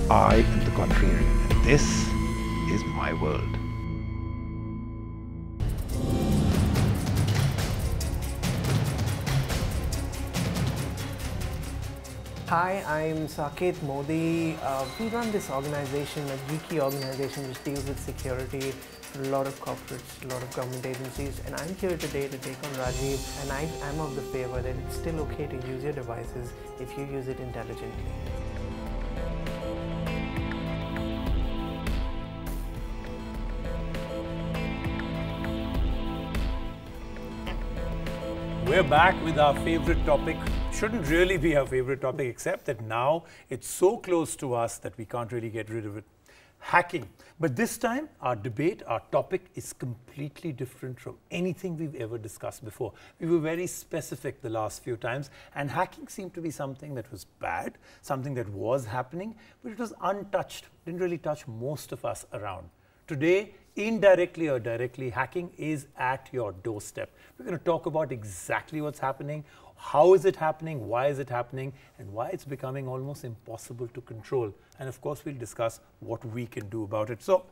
I am the contrarian, and this is my world. Hi, I'm Saket Modi. We run this organization, a geeky organization which deals with security for a lot of corporates, a lot of government agencies, and I'm here today to take on Rajiv, and I'm of the favor that it's still okay to use your devices if you use it intelligently. We're back with our favorite topic. Shouldn't really be our favorite topic, except that now it's so close to us that we can't really get rid of it. Hacking. But this time, our debate, our topic is completely different from anything we've ever discussed before. We were very specific the last few times, and hacking seemed to be something that was bad, something that was happening, but it was untouched, didn't really touch most of us around. Today, indirectly or directly, hacking is at your doorstep. We're going to talk about exactly what's happening, how is it happening, why is it happening, and why it's becoming almost impossible to control. And of course, we'll discuss what we can do about it. So,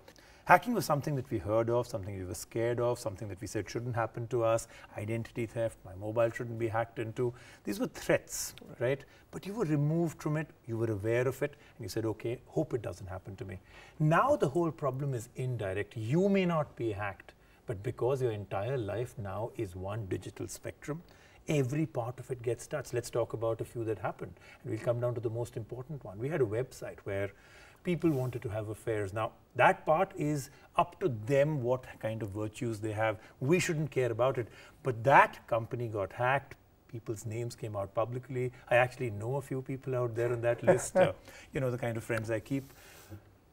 hacking was something that we heard of, something we were scared of, something that we said shouldn't happen to us, identity theft, my mobile shouldn't be hacked into. These were threats, right? But you were removed from it, you were aware of it, and you said, okay, hope it doesn't happen to me. Now the whole problem is indirect. You may not be hacked, but because your entire life now is one digital spectrum, every part of it gets touched. Let's talk about a few that happened. And we'll come down to the most important one. We had a website where people wanted to have affairs. Now, that part is up to them what kind of virtues they have. We shouldn't care about it. But that company got hacked. People's names came out publicly. I actually know a few people out there on that list, you know, the kind of friends I keep.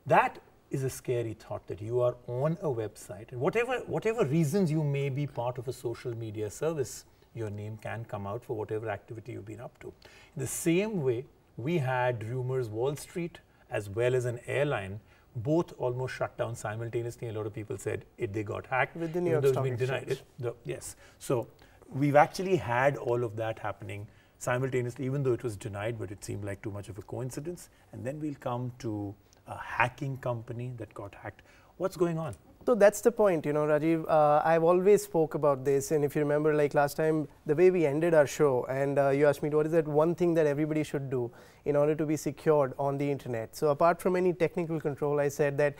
That is a scary thought, that you are on a website, and whatever reasons you may be part of a social media service, your name can come out for whatever activity you've been up to. In the same way, we had rumors Wall Street as well as an airline both almost shut down simultaneously. A lot of people said they got hacked. With the New York Stock Exchange. Yes. So we've actually had all of that happening simultaneously, even though it was denied, but it seemed like too much of a coincidence. And then we'll come to a hacking company that got hacked. What's going on? So that's the point, you know, Rajiv. I've always spoke about this, and if you remember, like last time, the way we ended our show, and you asked me, what is that one thing that everybody should do in order to be secured on the internet? So apart from any technical control, I said that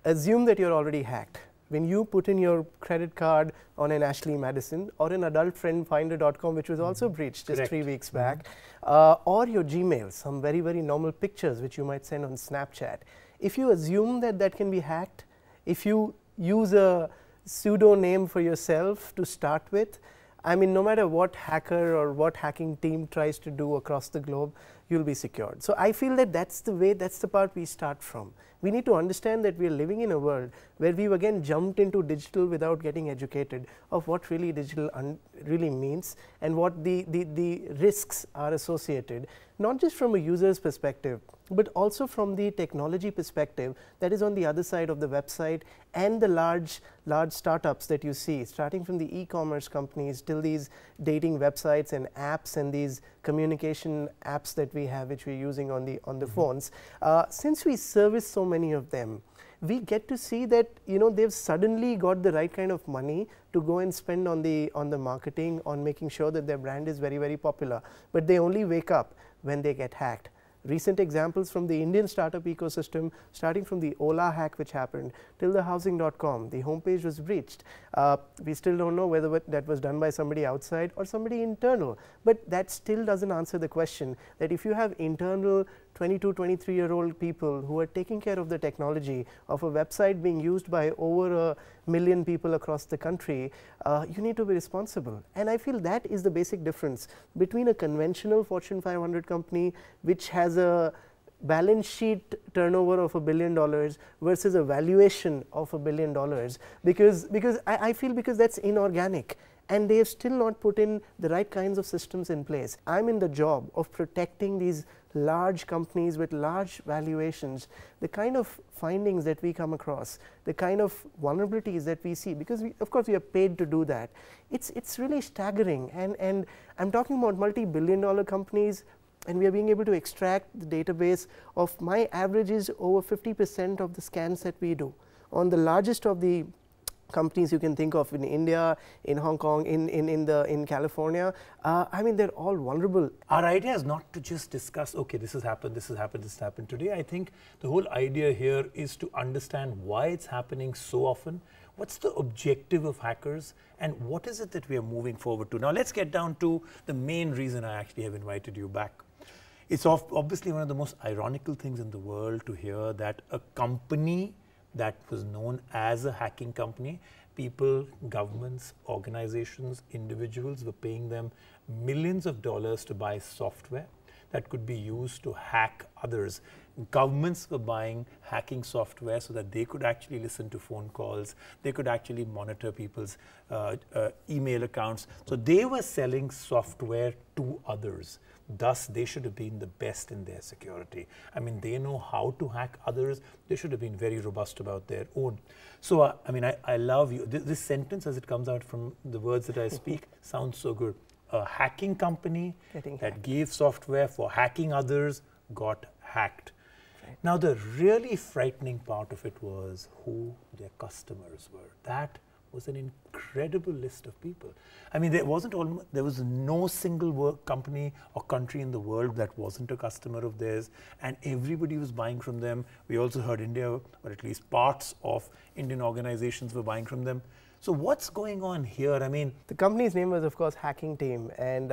assume that you're already hacked. When you put in your credit card on an Ashley Madison or an adultfriendfinder.com, which was also breached just 3 weeks back, or your Gmail, some very, very normal pictures which you might send on Snapchat. If you assume that that can be hacked, if you use a pseudo name for yourself to start with, I mean, no matter what hacker or what hacking team tries to do across the globe, you'll be secured. So I feel that that's the way, that's the part we start from. We need to understand that we are living in a world where we've again jumped into digital without getting educated of what really digital really means and what the risks are associated, not just from a user's perspective, but also from the technology perspective that is on the other side of the website and the large startups that you see, starting from the e-commerce companies till these dating websites and apps and these communication apps that we have, which we're using on the phones. Since we service so many of them, we get to see that, you know, they've suddenly got the right kind of money to go and spend on the marketing, on making sure that their brand is very, very popular. But they only wake up when they get hacked. Recent examples from the Indian startup ecosystem, starting from the Ola hack which happened till the housing.com, the homepage was breached. We still don't know whether that was done by somebody outside or somebody internal, but that still doesn't answer the question that if you have internal 22, 23-year-old people who are taking care of the technology of a website being used by over 1 million people across the country, you need to be responsible. And I feel that is the basic difference between a conventional Fortune 500 company which has a balance sheet turnover of $1 billion versus a valuation of $1 billion, because I feel because that's inorganic. And they have still not put in the right kinds of systems in place. I'm in the job of protecting these large companies with large valuations, the kind of findings that we come across, the kind of vulnerabilities that we see, because of course we are paid to do that. It's really staggering, and I'm talking about multi-billion-dollar companies and we are being able to extract the database of my average is over 50% of the scans that we do on the largest of the companies you can think of in India, in Hong Kong, in California. I mean, they're all vulnerable. Our idea is not to just discuss, okay, this has happened, this has happened, this has happened today. I think the whole idea here is to understand why it's happening so often, what's the objective of hackers, and what is it that we are moving forward to. Now, let's get down to the main reason I actually have invited you back. It's obviously one of the most ironical things in the world to hear that a company that was known as a hacking company, people, governments, organizations, individuals were paying them millions of dollars to buy software that could be used to hack others. Governments were buying hacking software so that they could actually listen to phone calls, they could actually monitor people's email accounts. So they were selling software to others. Thus, they should have been the best in their security. I mean, they know how to hack others. They should have been very robust about their own. So, I mean, I love you. This sentence, as it comes out from the words that I speak, sounds so good. A hacking company that gave software for hacking others got hacked. Right. Now, the really frightening part of it was who their customers were. That was an incredible list of people. I mean, there was no single company or country in the world that wasn't a customer of theirs, and everybody was buying from them. We also heard India, or at least parts of Indian organizations were buying from them. So what's going on here? I mean, the company's name was, of course, Hacking Team, and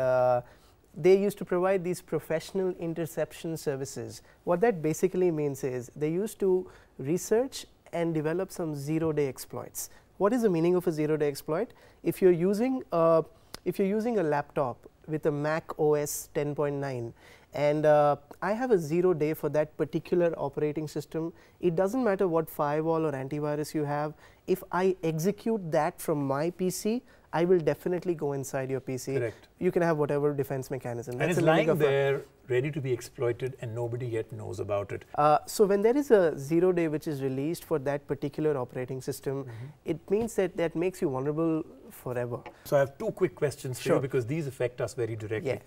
they used to provide these professional interception services. What that basically means is they used to research and develop some zero-day exploits. What is the meaning of a zero-day exploit? If you're using a laptop with a Mac OS 10.9 and I have a 0 day for that particular operating system, it doesn't matter what firewall or antivirus you have. If I execute that from my PC, I will definitely go inside your PC. Correct. You can have whatever defense mechanism. And it's lying there, ready to be exploited, and nobody yet knows about it. So when there is a 0 day which is released for that particular operating system, it means that that makes you vulnerable forever. So I have two quick questions for you because these affect us very directly. Yeah.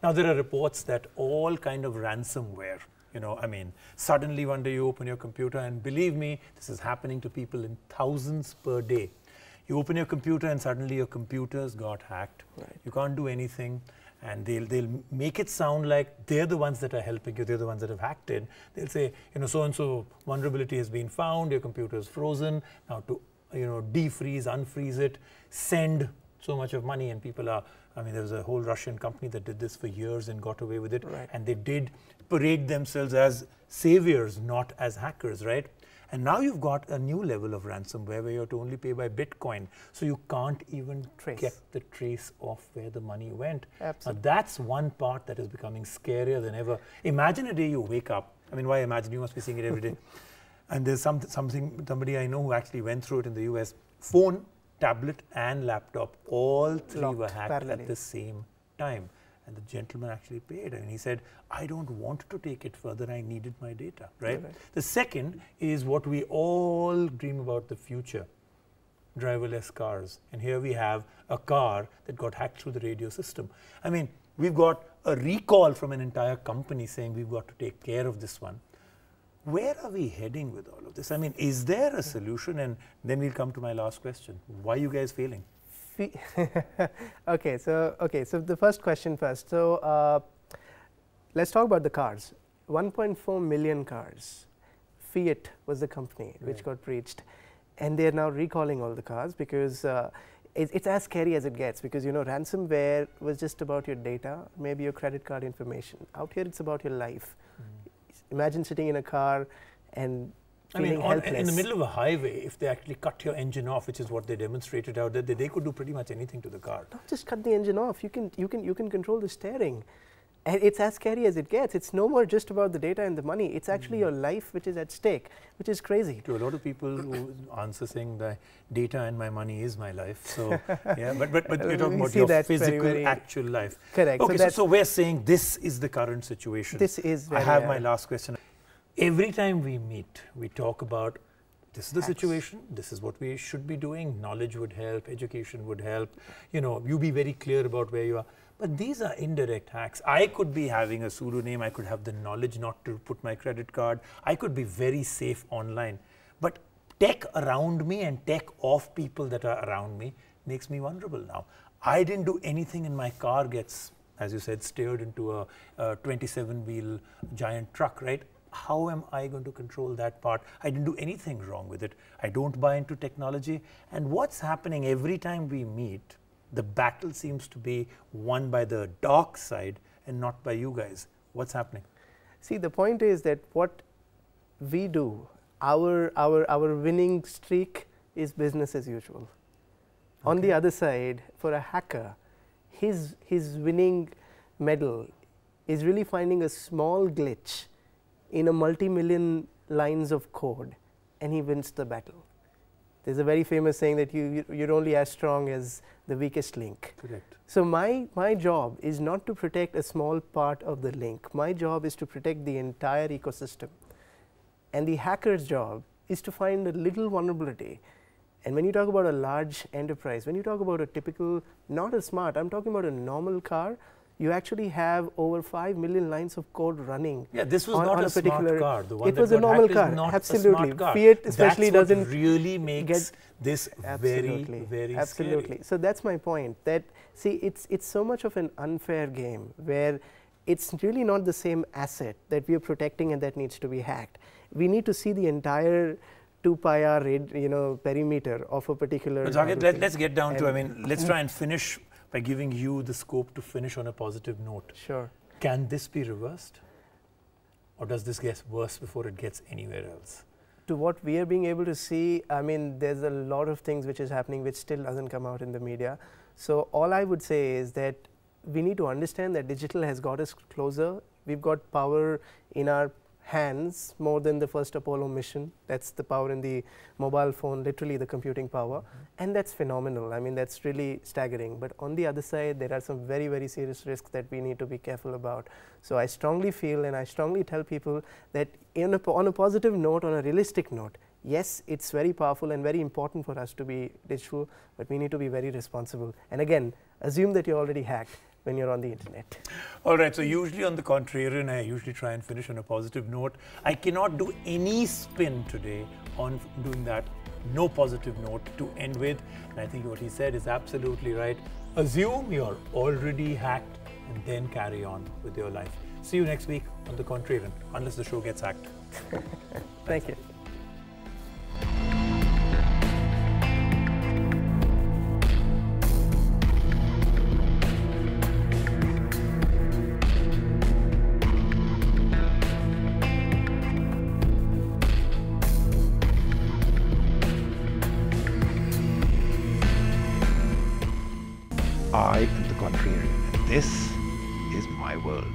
Now, there are reports that all kind of ransomware, you know, I mean, suddenly one day you open your computer, and believe me, this is happening to people in thousands per day. You open your computer and suddenly your computer's got hacked. Right. You can't do anything, and they'll make it sound like they're the ones that are helping you, they're the ones that have hacked it. They'll say, you know, so-and-so vulnerability has been found, your computer is frozen, now to, you know, defreeze, unfreeze it, send so much of money, and people are, I mean, there was a whole Russian company that did this for years and got away with it, and they did parade themselves as saviors, not as hackers, right? And now you've got a new level of ransomware where you have to only pay by Bitcoin. So you can't even get the trace of where the money went. Absolutely. Now that's one part that is becoming scarier than ever. Imagine a day you wake up. I mean, why imagine? You must be seeing it every day. And there's somebody I know who actually went through it in the US. Phone, tablet, and laptop, all three were hacked at the same time. And the gentleman actually paid, and he said, I don't want to take it further, I needed my data, right? The second is what we all dream about, the future, driverless cars. And here we have a car that got hacked through the radio system. I mean, we've got a recall from an entire company saying we've got to take care of this one. Where are we heading with all of this? I mean, is there a solution? And then we'll come to my last question. Why are you guys failing? Okay, so the first question first. So let's talk about the cars. 1.4 million cars. Fiat was the company which got breached, and they're now recalling all the cars because it's as scary as it gets, because, you know, ransomware was just about your data, maybe your credit card information. Out here it's about your life. Imagine sitting in a car and in the middle of a highway, if they actually cut your engine off, which is what they demonstrated out there, they could do pretty much anything to the car. Not just cut the engine off, you can control the steering. And it's as scary as it gets. It's no more just about the data and the money. It's actually your life which is at stake, which is crazy. To a lot of people who answer saying the data and my money is my life. So yeah, but we're talking about your physical, actual life. Correct. Okay, so we're saying this is the current situation. This is. I have my last question. Every time we meet, we talk about this is the situation, this is what we should be doing, knowledge would help, education would help, you know, you be very clear about where you are. But these are indirect hacks. I could be having a pseudonym, I could have the knowledge not to put my credit card, I could be very safe online. But tech around me and tech of people that are around me makes me vulnerable now. I didn't do anything and my car gets, as you said, steered into a 27-wheel giant truck, right? How am I going to control that part? I didn't do anything wrong with it. I don't buy into technology. And what's happening every time we meet, the battle seems to be won by the dark side and not by you guys. What's happening? See, the point is that what we do, our winning streak is business as usual. Okay. On the other side, for a hacker, his winning medal is really finding a small glitch in a multi-million lines of code, and he wins the battle. There's a very famous saying that you're only as strong as the weakest link. Correct. So my job is not to protect a small part of the link. My job is to protect the entire ecosystem. And the hacker's job is to find a little vulnerability. And when you talk about a large enterprise, when you talk about a typical, not a smart, I'm talking about a normal car, you actually have over 5 million lines of code running. Yeah, this was not a smart car. The one it was a normal car, absolutely. Fiat especially doesn't really makes this very absolutely. Scary. So that's my point. That see, it's so much of an unfair game where it's really not the same asset that we are protecting and that needs to be hacked. We need to see the entire 2 pi r perimeter of a particular. But Zakir, let's get down to. I mean, let's try and finish by giving you the scope to finish on a positive note. Sure. Can this be reversed? Or does this get worse before it gets anywhere else? To what we are being able to see, I mean, there's a lot of things which is happening which still doesn't come out in the media. So all I would say is that we need to understand that digital has got us closer. We've got power in our hands more than the first Apollo mission. That's the power in the mobile phone, literally the computing power. And that's phenomenal. I mean, that's really staggering. But on the other side, there are some very, very serious risks that we need to be careful about. So I strongly feel and I strongly tell people that on a positive note, on a realistic note, yes, it's very powerful and very important for us to be digital, but we need to be very responsible. And again, assume that you're already hacked when you're on the internet. All right, so usually on the contrary, and I usually try and finish on a positive note. I cannot do any spin today on doing that. No positive note to end with. And I think what he said is absolutely right. Assume you're already hacked and then carry on with your life. See you next week on the contrary, unless the show gets hacked. Thank you. I am the contrarian, and this is my world.